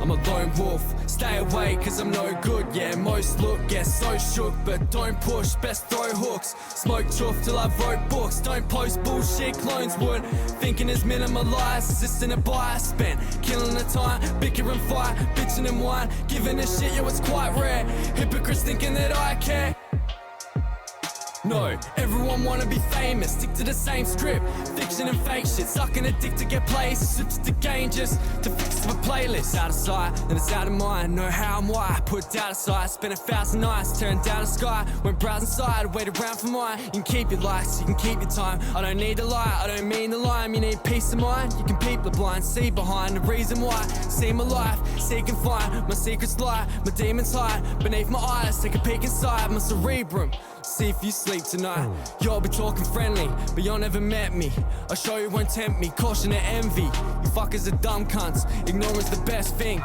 I'm a lone wolf, stay away cause I'm no good. Yeah, most look, get so shook, but don't push, best throw hooks. Smoke chuff till I wrote books, don't post bullshit, clones would. Thinking is minimalised, assisting a bias. Spent killing the time, bicker and fight, bitching and whine, giving a shit, yo it's quite rare. Hypocrites thinking that I care. No, everyone wanna be famous, stick to the same script. Fiction and fake shit, sucking a dick to get plays. Slips to gain just to fix up a playlist. Out of sight, then it's out of mind. Know how and why, put doubt aside. Spent 1,000 nights, turned down the sky. Went browse inside, waited around for mine. You can keep your likes, you can keep your time. I don't need a lie, I don't mean the lime. You need peace of mind, you can peep the blind. See behind the reason why, see my life. Seek and find, my secrets lie. My demons hide beneath my eyes. Take a peek inside my cerebrum, see if you sleep tonight. You'll be talking friendly, but you'll never met me. I'll show you won't tempt me, caution and envy. You fuckers are dumb cunts, ignorance the best thing.